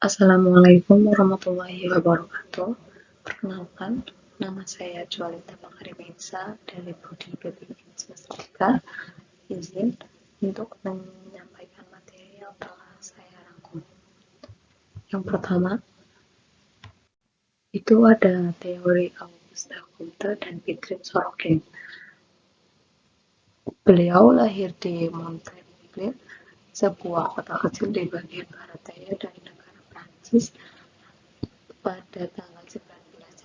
Assalamualaikum warahmatullahi wabarakatuh. Perkenalkan, nama saya Jualita Makarimesa dari Prodi PPI semester 3. Izin untuk menyampaikan materi yang telah saya rangkum. Yang pertama, itu ada teori Auguste Comte dan Patrick Sorokin. Beliau lahir di Montpellier, sebuah kota kecil di bagian barat daya dari negara Prancis, pada tanggal 19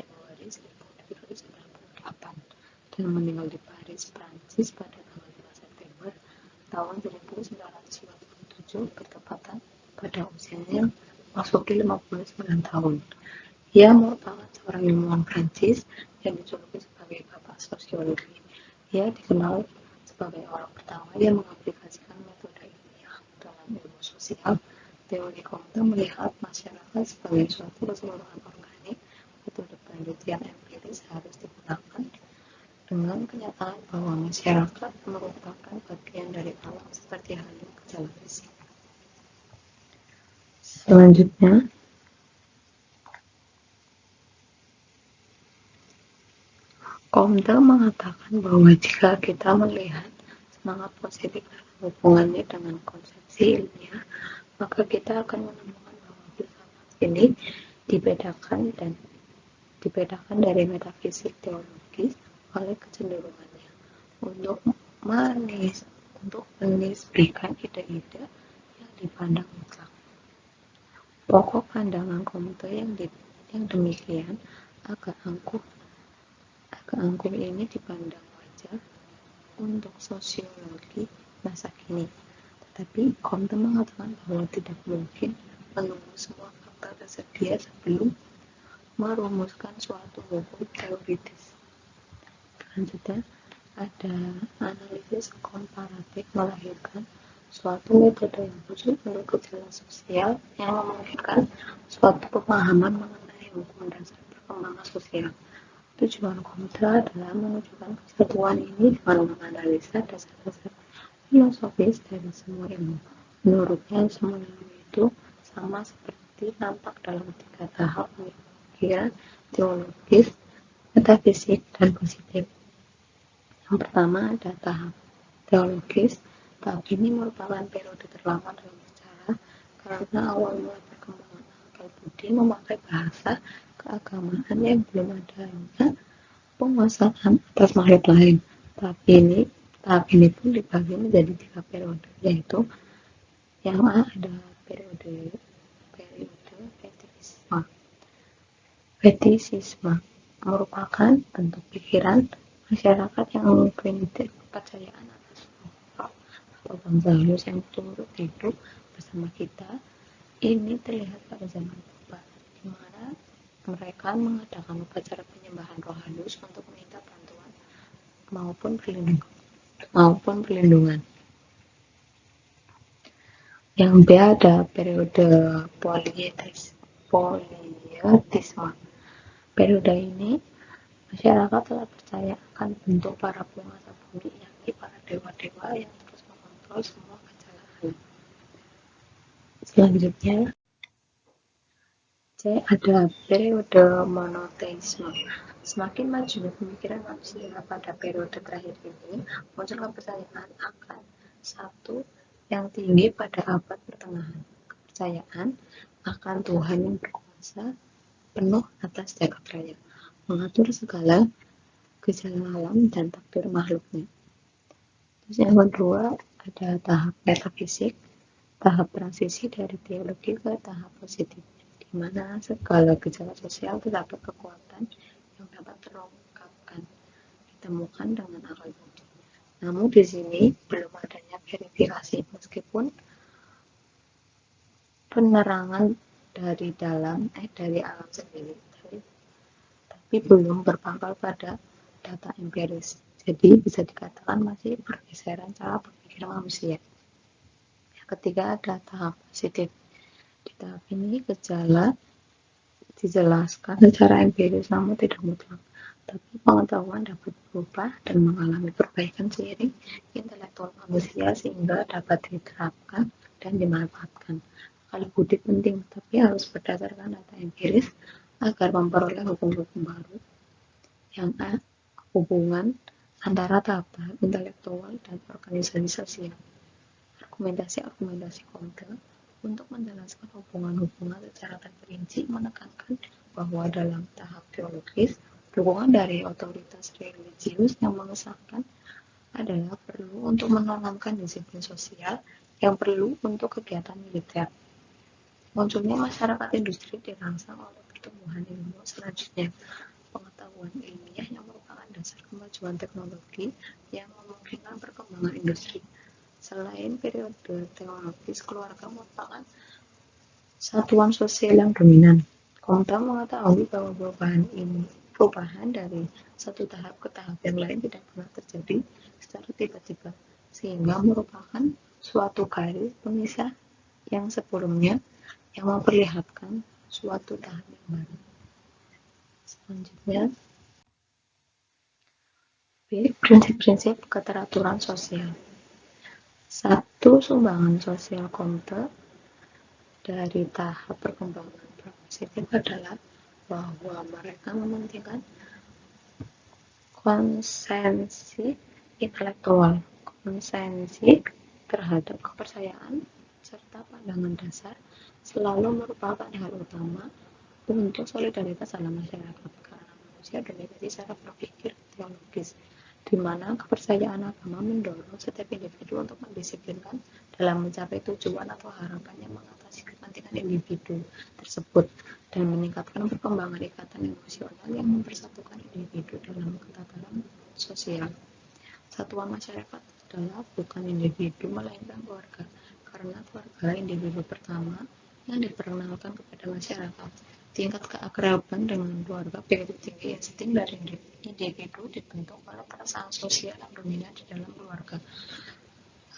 Januari 1798 dan meninggal di Paris, Prancis pada tanggal 5 September tahun 1957 bertepatan pada usianya yang masuki 59 tahun. Ia merupakan seorang ilmuwan Prancis yang dijuluki sebagai bapak sosiologi. Ia dikenal sebagai orang pertama yang mengaplikasikan metode ilmiah dalam ilmu sosial. Teori Comte melihat masyarakat sebagai suatu keseluruhan organik. Metode penelitian empiris harus digunakan dengan kenyataan bahwa masyarakat merupakan bagian dari alam seperti halnya gejala fisik. Selanjutnya, Comte mengatakan bahwa jika kita melihat semangat positif dalam hubungannya dengan konsepsi ilmiah, maka kita akan menemukan bahwa filsafat ini dibedakan dari metafisik teologis oleh kecenderungannya untuk menisbihkan ide-ide yang dipandang mutlak. Pokok pandangan Comte yang demikian agak angkuh ini dipandang wajar untuk sosiologi masa kini. Tetapi Comte mengatakan bahwa tidak mungkin menunggu semua fakta tersedia sebelum merumuskan suatu hukum teoritis. Selanjutnya, ada analisis komparatif melahirkan suatu metode yang khusus untuk gejala sosial yang memungkinkan suatu pemahaman mengenai hukum dasar perkembangan sosial. Tujuan Comte adalah menunjukkan kesatuan ini dengan menganalisa dasar-dasar filosofis dari semua ilmu. Menurutnya, semua ilmu itu sama seperti nampak dalam 3 tahap pemikiran teologis, metafisik, dan positif. Yang pertama ada tahap teologis. Tahap ini merupakan periode terlama dalam sejarah karena awal mula perkembangan akal budi memakai bahasa keagamaan yang belum adanya penguasaan atas makhluk lain. Tahap ini pun dibagi menjadi 3 periode, yaitu yang A ada periode fetisisme merupakan bentuk pikiran masyarakat yang mengkritik kepercayaan atas sosok atau bangsa halus yang turut hidup bersama kita. Ini terlihat pada zaman purba, di mana mereka mengadakan upacara penyembahan roh halus untuk meminta bantuan maupun perlindungan. Yang B ada periode polietisme. Periode ini masyarakat telah percaya akan bentuk para penguasa bumi, yakni para dewa-dewa yang terus mengontrol semua gejala alam. Selanjutnya, C ada periode monoteisme. Semakin maju pemikiran manusia pada periode terakhir ini, muncul kepercayaan akan satu yang tinggi pada abad pertengahan, kepercayaan akan Tuhan yang berkuasa penuh atas jagat raya, mengatur segala gejala alam dan takdir makhluknya. Terus yang kedua ada tahap metafisik, tahap transisi dari teologi ke tahap positif, di mana segala gejala sosial terdapat kekuatan yang dapat terungkapkan, ditemukan dengan akal budi. Namun di sini belum adanya verifikasi, meskipun penerangan dari alam sendiri, tapi belum berpangkal pada data empiris. Jadi bisa dikatakan masih pergeseran cara berpikir manusia. Yang ketiga ada tahap positif. Di tahap ini gejala dijelaskan secara empiris namun tidak mutlak, tapi pengetahuan dapat berubah dan mengalami perbaikan seiring intelektual manusia sehingga dapat diterapkan dan dimanfaatkan. Akal budi penting, tapi harus berdasarkan data empiris agar memperoleh hukum-hukum baru. Yang A. Hubungan antara tahap-tahap intelektual dan organisasi sosial. Argumentasi-argumentasi Comte untuk menjelaskan hubungan-hubungan secara terperinci menekankan bahwa dalam tahap teologis, dukungan dari otoritas religius yang mengesahkan adalah perlu untuk menanamkan disiplin sosial yang perlu untuk kegiatan militer. Munculnya masyarakat industri dirangsang oleh pertumbuhan ilmu selanjutnya, pengetahuan ilmiah yang merupakan dasar kemajuan teknologi yang memungkinkan perkembangan industri. Selain periode teologis, keluarga merupakan satuan sosial yang dominan. Comte mengetahui bahwa perubahan dari satu tahap ke tahap yang lain tidak pernah terjadi secara tiba-tiba, sehingga merupakan suatu garis pemisah yang sebelumnya yang memperlihatkan suatu tahap yang baru. Selanjutnya, prinsip-prinsip keteraturan sosial. Satu sumbangan sosial Comte dari tahap perkembangan progresif adalah bahwa mereka mementingkan konsensi intelektual, konsensi terhadap kepercayaan, serta pandangan dasar selalu merupakan hal utama untuk solidaritas dalam masyarakat, karena manusia dimiliki secara berpikir teologis, di mana kepercayaan agama mendorong setiap individu untuk mendisiplinkan dalam mencapai tujuan atau harapan yang mengatasi kepentingan individu tersebut dan meningkatkan perkembangan ikatan emosional yang mempersatukan individu dalam ketatanan sosial. Satuan masyarakat adalah bukan individu melainkan keluarga, karena keluarga individu pertama yang diperkenalkan kepada masyarakat. Tingkat keakraban dengan keluarga begitu tinggi, insting dari individu dibentuk oleh perasaan sosial yang dominan di dalam keluarga.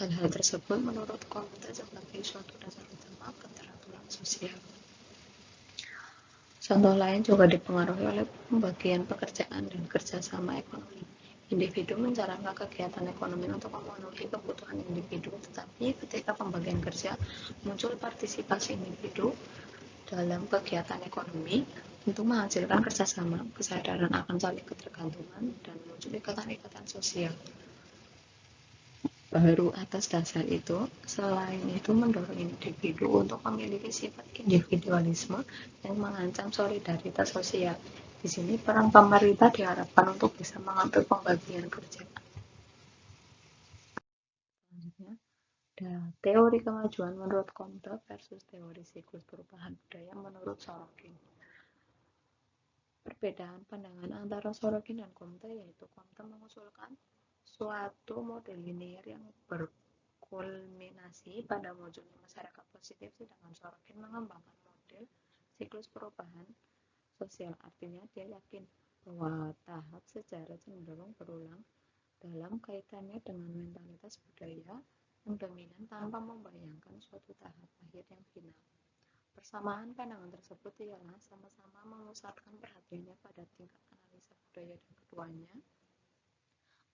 Hal-hal tersebut menurut Comte sebagai suatu dasar utama keteraturan sosial. Contoh lain juga dipengaruhi oleh pembagian pekerjaan dan kerjasama ekonomi. Individu menjalankan kegiatan ekonomi untuk memenuhi kebutuhan individu, tetapi ketika pembagian kerja muncul partisipasi individu dalam kegiatan ekonomi untuk menghasilkan kerjasama, kesadaran akan saling ketergantungan, dan muncul ikatan-ikatan sosial baru atas dasar itu. Selain itu mendorong individu untuk memiliki sifat individualisme yang mengancam solidaritas sosial. Di sini peran pemerintah diharapkan untuk bisa mengatur pembagian kerja. Selanjutnya, ada teori kemajuan menurut Comte versus teori siklus perubahan budaya menurut Sorokin. Perbedaan pandangan antara Sorokin dan Comte yaitu Comte mengusulkan suatu model linear yang berkulminasi pada munculnya masyarakat positif, sedangkan Sorokin mengembangkan model siklus perubahan sosial. Artinya dia yakin bahwa tahap sejarah cenderung berulang dalam kaitannya dengan mentalitas budaya yang dominan tanpa membayangkan suatu tahap akhir yang final. Persamaan pandangan tersebut ialah sama-sama memusatkan perhatiannya pada tingkat analisa budaya, dan keduanya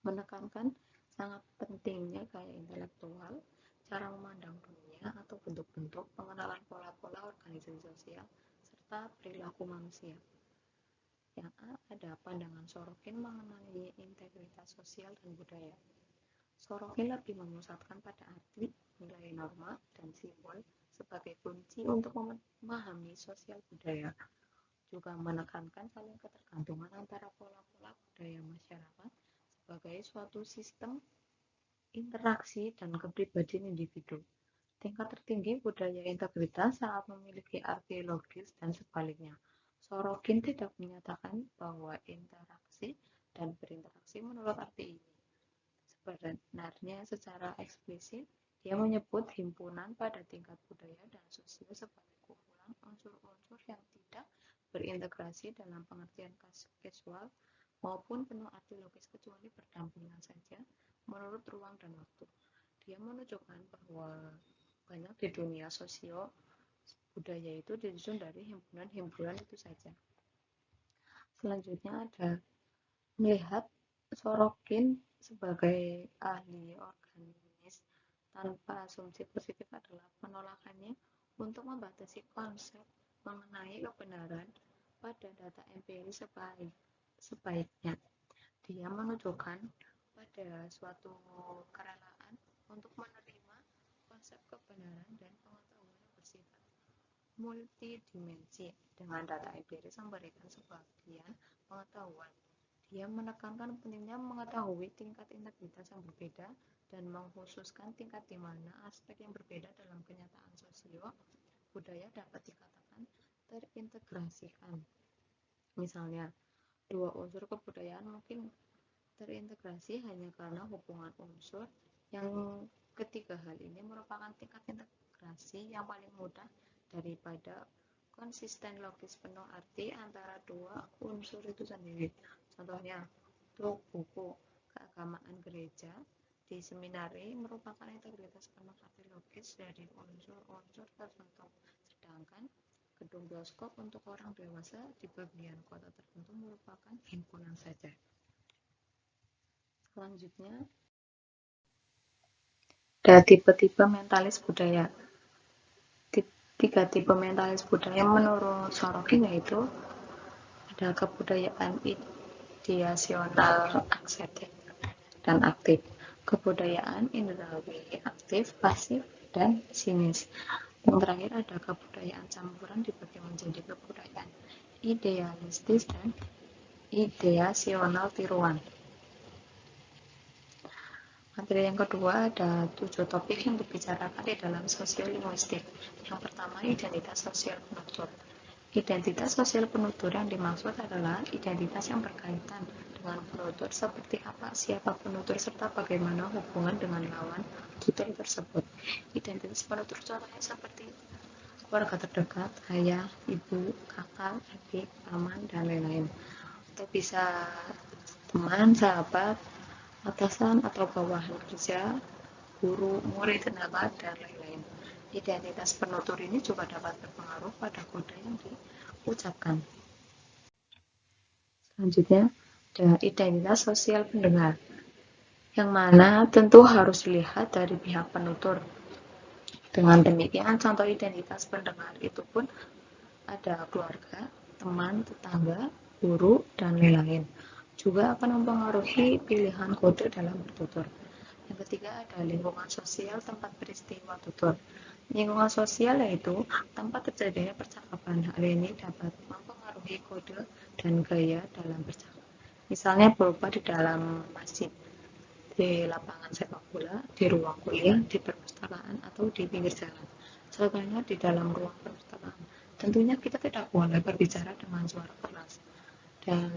menekankan sangat pentingnya gaya intelektual, cara memandang dunia atau bentuk-bentuk, pengenalan pola-pola organisasi sosial, serta perilaku manusia. Yang A, ada pandangan Sorokin mengenai integritas sosial dan budaya. Sorokin lebih memusatkan pada arti, nilai norma, dan simbol sebagai kunci untuk memahami sosial budaya. Juga menekankan saling ketergantungan antara pola-pola budaya masyarakat sebagai suatu sistem interaksi dan kepribadian individu. Tingkat tertinggi budaya integritas saat memiliki arti logis dan sebaliknya. Sorokin tidak menyatakan bahwa interaksi dan berinteraksi menurut arti ini. Sebenarnya secara eksplisit, dia menyebut himpunan pada tingkat budaya dan sosial sebagai kumpulan unsur-unsur yang tidak berintegrasi dalam pengertian kasual maupun penuh arti logis kecuali berdampingan saja menurut ruang dan waktu. Dia menunjukkan bahwa banyak di dunia sosio budaya itu disusun dari himpunan-himpunan itu saja. Selanjutnya ada melihat Sorokin sebagai ahli organis tanpa asumsi positif adalah penolakannya untuk membatasi konsep mengenai kebenaran pada data empiris sebaiknya dia menunjukkan pada suatu kerelaan untuk menerima konsep kebenaran dan pengetahuan yang bersifat multidimensi dengan data empiris memberikan sebagian pengetahuan. Dia menekankan pentingnya mengetahui tingkat integritas yang berbeda dan mengkhususkan tingkat di mana aspek yang berbeda dalam kenyataan sosio budaya dapat dikatakan terintegrasikan. Misalnya, dua unsur kebudayaan mungkin terintegrasi hanya karena hubungan unsur yang ketiga hal ini merupakan tingkat integrasi yang paling mudah daripada konsisten logis penuh arti antara dua unsur itu sendiri. Contohnya, untuk buku keagamaan gereja di seminari merupakan integritas penuh arti logis dari unsur-unsur tertentu, sedangkan gedung bioskop untuk orang dewasa di bagian kota tertentu merupakan himpunan saja. Selanjutnya, ada tipe-tipe mentalis budaya. Tiga tipe mentalis budaya menurut Sorokin yaitu ada kebudayaan ideasional aksetik dan aktif, kebudayaan indrawi aktif, pasif, dan sinis. Yang terakhir ada kebudayaan campuran dibagi menjadi kebudayaan idealistis dan ideasional tiruan. Materi yang kedua ada 7 topik yang dibicarakan di dalam sosiolinguistik. Yang pertama, identitas sosial penutur. Identitas sosial penutur yang dimaksud adalah identitas yang berkaitan dengan penutur seperti apa, siapa penutur, serta bagaimana hubungan dengan lawan tutur tersebut. Identitas penutur contohnya seperti keluarga terdekat, ayah, ibu, kakak, adik, paman, dan lain-lain. Atau bisa teman, sahabat, atasan atau bawahan kerja, guru, murid, tenaga, dan lain-lain. Identitas penutur ini juga dapat berpengaruh pada kode yang diucapkan. Selanjutnya, ada identitas sosial pendengar, yang mana tentu harus dilihat dari pihak penutur. Dengan demikian, contoh identitas pendengar itu pun ada keluarga, teman, tetangga, guru, dan lain-lain. Juga akan mempengaruhi pilihan kode dalam bertutur. Yang ketiga ada lingkungan sosial tempat peristiwa tutur. Lingkungan sosial yaitu tempat terjadinya percakapan. Hal ini dapat mempengaruhi kode dan gaya dalam bercakap. Misalnya berupa di dalam masjid, di lapangan sepak bola, di ruang kuliah, di perpustakaan, atau di pinggir jalan. Contohnya di dalam ruang perpustakaan. Tentunya kita tidak boleh berbicara dengan suara keras. Dan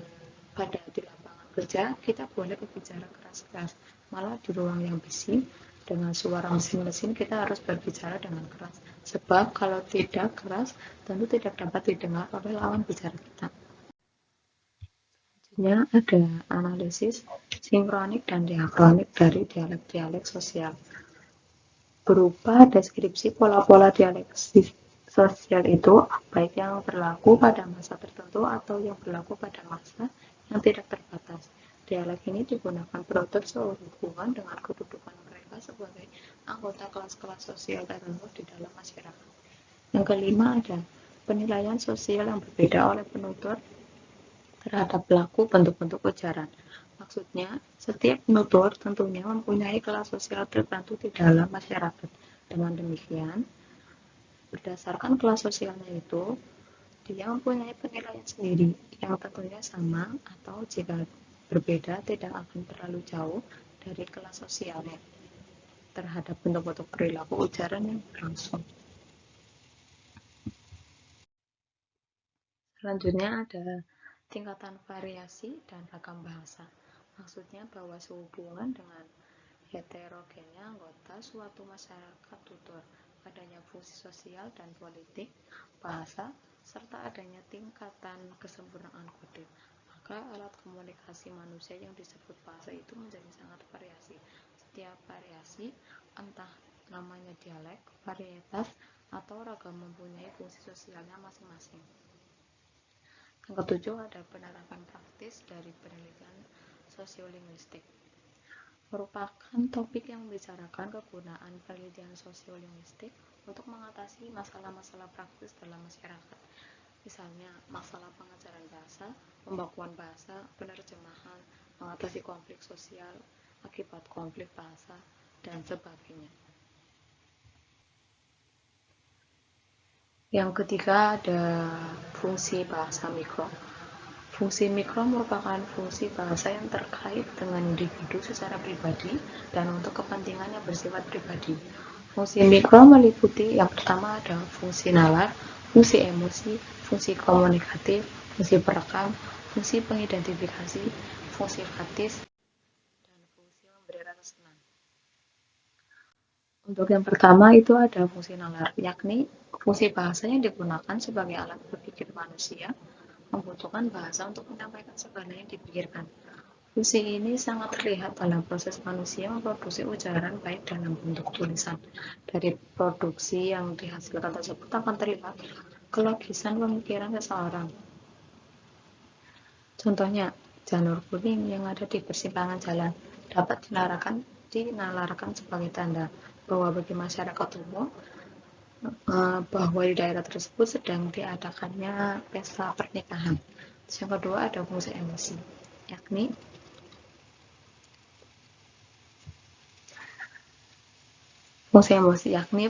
pada di lapangan kerja kita boleh berbicara keras-keras, malah di ruang yang bising dengan suara mesin-mesin kita harus berbicara dengan keras, sebab kalau tidak keras tentu tidak dapat didengar oleh lawan bicara kita. Selanjutnya ada analisis sinkronik dan diakronik dari dialek-dialek sosial, berupa deskripsi pola-pola dialektik sosial itu baik yang berlaku pada masa tertentu atau yang berlaku pada masa yang tidak terbatas. Dialek ini digunakan penutur sehubungan dengan kedudukan mereka sebagai anggota kelas-kelas sosial tertentu di dalam masyarakat. Yang kelima ada penilaian sosial yang berbeda oleh penutur terhadap pelaku bentuk-bentuk ujaran. Maksudnya, setiap penutur tentunya mempunyai kelas sosial tertentu di dalam masyarakat. Dengan demikian, berdasarkan kelas sosialnya itu, dia mempunyai penilaian sendiri yang tentunya sama atau jika berbeda tidak akan terlalu jauh dari kelas sosialnya terhadap bentuk-bentuk perilaku ujaran yang berlangsung. Selanjutnya ada tingkatan variasi dan ragam bahasa. Maksudnya bahwa sehubungan dengan heterogennya anggota suatu masyarakat tutur, adanya fungsi sosial dan politik, bahasa, serta adanya tingkatan kesempurnaan kode, maka alat komunikasi manusia yang disebut bahasa itu menjadi sangat variasi. Setiap variasi, entah namanya dialek, varietas, atau ragam mempunyai fungsi sosialnya masing-masing. Yang ketujuh ada penerapan praktis dari penelitian sosiolinguistik. merupakan topik yang membicarakan kegunaan penelitian sosiolinguistik untuk mengatasi masalah-masalah praktis dalam masyarakat. Misalnya, masalah pengajaran bahasa, pembakuan bahasa, penerjemahan, mengatasi konflik sosial, akibat konflik bahasa, dan sebagainya. Yang ketiga ada fungsi bahasa mikro. Fungsi mikro merupakan fungsi bahasa yang terkait dengan individu secara pribadi dan untuk kepentingan yang bersifat pribadi. Fungsi mikro meliputi yang pertama ada fungsi nalar, fungsi emosi, fungsi komunikatif, fungsi perekam, fungsi pengidentifikasi, fungsi faktis, dan fungsi memberi rasa senang. Untuk yang pertama itu ada fungsi nalar, yakni fungsi bahasa yang digunakan sebagai alat berpikir manusia membutuhkan bahasa untuk menyampaikan segala yang dipikirkan. Fungsi ini sangat terlihat dalam proses manusia memproduksi ujaran baik dalam bentuk tulisan. Dari produksi yang dihasilkan tersebut akan terlihat kelogisan pemikiran seseorang. Contohnya, janur kuning yang ada di persimpangan jalan dapat dinalarkan sebagai tanda bahwa bagi masyarakat umum bahwa di daerah tersebut sedang diadakannya pesta pernikahan. Yang kedua ada fungsi emosi, yakni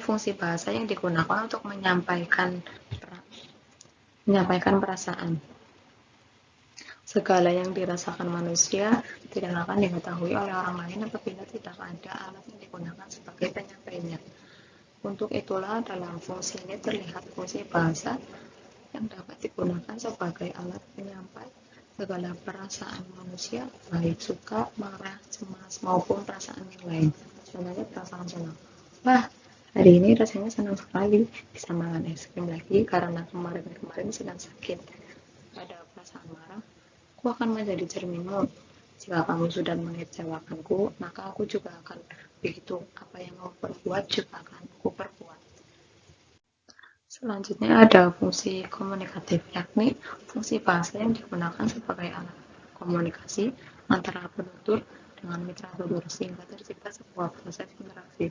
fungsi bahasa yang digunakan untuk menyampaikan perasaan. Segala yang dirasakan manusia tidak akan diketahui oleh orang lain apabila tidak ada alat yang digunakan sebagai penyampainya. Untuk itulah dalam fungsi ini terlihat fungsi bahasa yang dapat digunakan sebagai alat penyampai segala perasaan manusia, baik suka, marah, cemas, maupun perasaan yang lain. Contohnya perasaan senang. Wah, hari ini rasanya senang sekali bisa makan es krim lagi karena kemarin sedang sakit. Ada perasaan marah, aku akan menjadi cerminmu. Jika kamu sudah mengecewakanku, maka aku juga akan begitu. Apa yang kamu perbuat juga akan aku perbuat. Selanjutnya ada fungsi komunikatif, yakni fungsi bahasa yang digunakan sebagai alat komunikasi antara penutur dengan mitra tutur sehingga tercipta sebuah proses interaksi.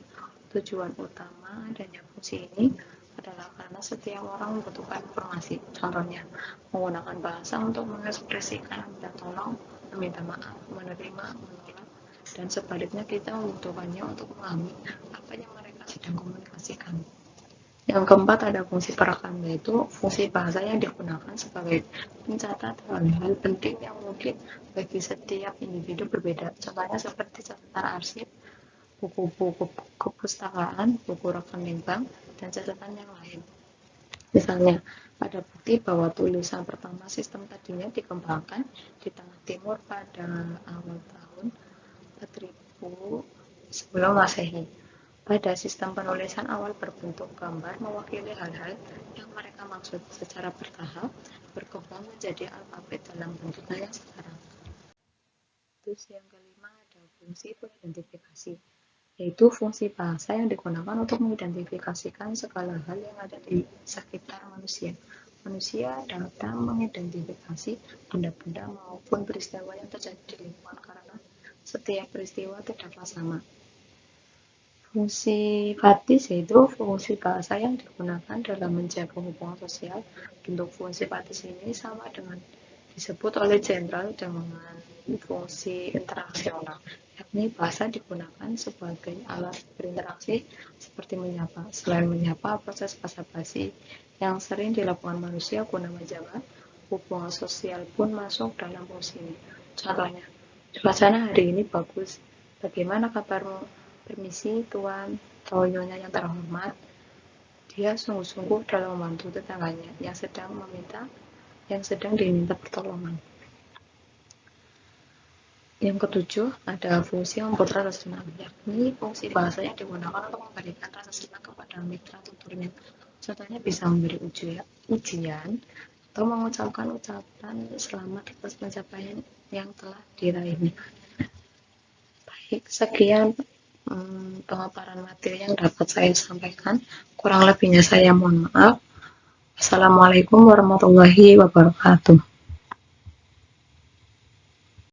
Tujuan utama adanya fungsi ini adalah karena setiap orang membutuhkan informasi. Contohnya, menggunakan bahasa untuk mengekspresikan minta tolong, meminta maaf, menerima, menolak, dan sebaliknya kita membutuhkannya untuk memahami apa yang mereka sedang komunikasikan. Yang keempat ada fungsi perekam, yaitu fungsi bahasa yang digunakan sebagai pencatat hal-hal penting yang mungkin bagi setiap individu berbeda. Contohnya seperti catatan arsip, buku-buku kepustakaan, buku rekening bank, dan catatan yang lain. Misalnya, ada bukti bahwa tulisan pertama sistem tadinya dikembangkan di Tengah Timur pada awal tahun 4000 sebelum Masehi. Pada sistem penulisan awal berbentuk gambar mewakili hal-hal yang mereka maksud secara bertahap berkembang menjadi alfabet dalam bentuknya yang sekarang. Terus yang kelima ada fungsi pengidentifikasi, yaitu fungsi bahasa yang digunakan untuk mengidentifikasikan segala hal yang ada di sekitar manusia. Manusia dapat mengidentifikasi benda-benda maupun peristiwa yang terjadi di lingkungan karena setiap peristiwa tidaklah sama. Fungsi faktis yaitu fungsi bahasa yang digunakan dalam menjaga hubungan sosial. Bentuk fungsi faktis ini sama dengan disebut oleh Jenderal dengan fungsi interaksional, yakni bahasa digunakan sebagai alat berinteraksi seperti menyapa. Selain menyapa, proses basa-basi yang sering dilakukan manusia guna menjaga hubungan sosial pun masuk dalam fungsi ini. Contohnya, suasana hari ini bagus. Bagaimana kabarmu? Permisi, Tuan atau Nyonya yang terhormat. Dia sungguh-sungguh dalam membantu tetangganya yang sedang diminta pertolongan. Yang ketujuh, ada fungsi memberi rasa senang, yakni fungsi bahasa yang digunakan untuk memberikan rasa senang kepada mitra tuturnya. Contohnya bisa memberi ujian atau mengucapkan ucapan selamat atas pencapaian yang telah diraihnya. Baik, sekian pemaparan materi yang dapat saya sampaikan. Kurang lebihnya saya mohon maaf. Assalamualaikum warahmatullahi wabarakatuh.